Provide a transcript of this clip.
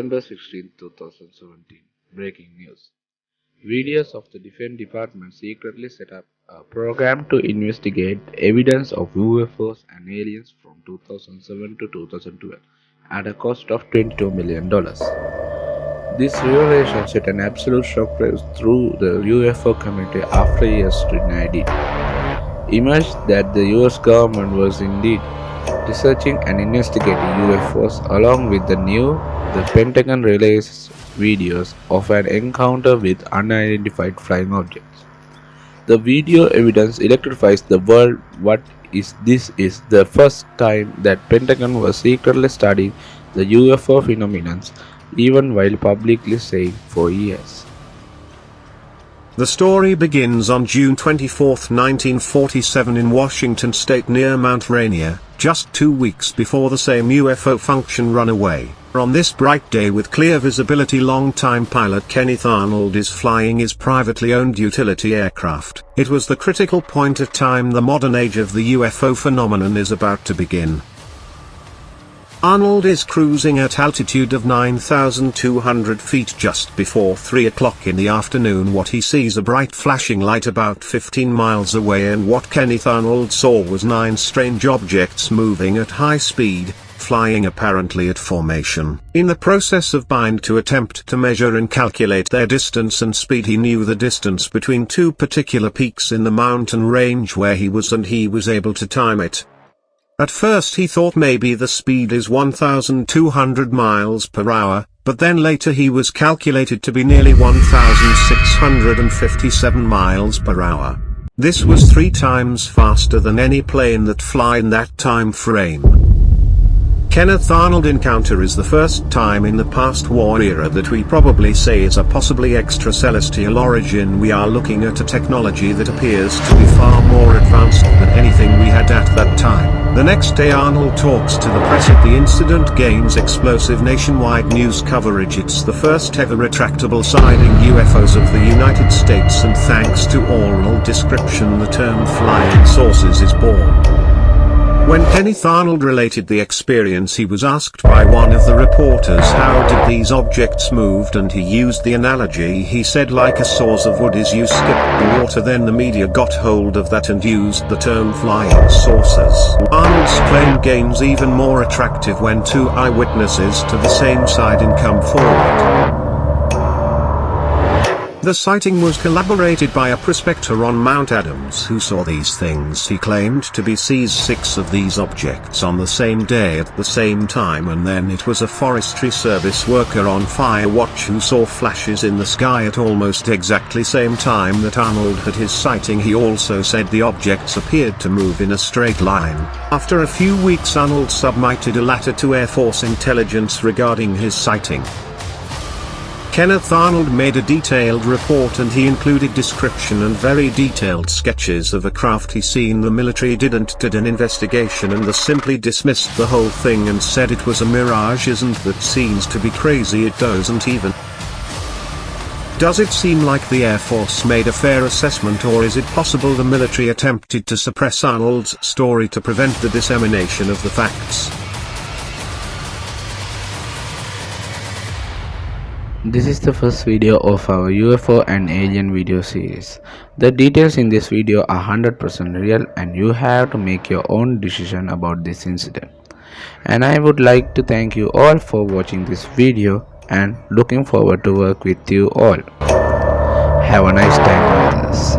December 16, 2017. Breaking news. Videos of the Defense Department secretly set up a program to investigate evidence of UFOs and aliens from 2007 to 2012 at a cost of $22 million. This revelation set an absolute shockwave through the UFO community after years denied it. Emerged that the US government was indeed researching and investigating UFOs. Along with the Pentagon released videos of an encounter with unidentified flying objects. The video evidence electrifies the world. This is the first time that Pentagon was secretly studying the UFO phenomenon, even while publicly saying for years. The story begins on June 24, 1947 in Washington state near Mount Rainier, just 2 weeks before the same UFO function run away. On this bright day with clear visibility, longtime pilot Kenneth Arnold is flying his privately owned utility aircraft. It was the critical point of time. The modern age of the UFO phenomenon is about to begin. Arnold is cruising at altitude of 9,200 feet just before 3 o'clock in the afternoon. What he sees a bright flashing light about 15 miles away, and what Kenneth Arnold saw was 9 strange objects moving at high speed, flying apparently at formation. In the process of bind to attempt to measure and calculate their distance and speed, he knew the distance between 2 particular peaks in the mountain range where he was, and he was able to time it. At first he thought maybe the speed is 1,200 miles per hour, but then later he was calculated to be nearly 1,657 miles per hour. This was 3 times faster than any plane that fly in that time frame. Kenneth Arnold encounter is the first time in the past war era that we probably say is a possibly extracelestial origin. We are looking at a technology that appears to be far more advanced than anything we had at that time. The next day Arnold talks to the press at the incident, gains explosive nationwide news coverage. It's the first ever retractable sighting UFOs of the United States, and thanks to oral description the term flying saucers is born. When Kenneth Arnold related the experience, he was asked by one of the reporters how did these objects move, and he used the analogy. He said, like a saws of wood is you skip the water. Then the media got hold of that and used the term flying saucers. Arnold's claim gains even more attractive when 2 eyewitnesses to the same sighting come forward. The sighting was corroborated by a prospector on Mount Adams who saw these things. He claimed to be sees 6 of these objects on the same day at the same time, and then it was a Forestry Service worker on fire watch who saw flashes in the sky at almost exactly same time that Arnold had his sighting. He also said the objects appeared to move in a straight line. After a few weeks Arnold submitted a letter to Air Force Intelligence regarding his sighting. Kenneth Arnold made a detailed report, and he included description and very detailed sketches of a craft he seen. The military did an investigation and they simply dismissed the whole thing and said it was a mirage. Isn't that seems to be crazy? It doesn't even. Does it seem like the Air Force made a fair assessment, or is it possible the military attempted to suppress Arnold's story to prevent the dissemination of the facts? This is the first video of our UFO and alien video series. The details in this video are 100% real, and you have to make your own decision about this incident. And I would like to thank you all for watching this video, and looking forward to work with you all. Have a nice time with us.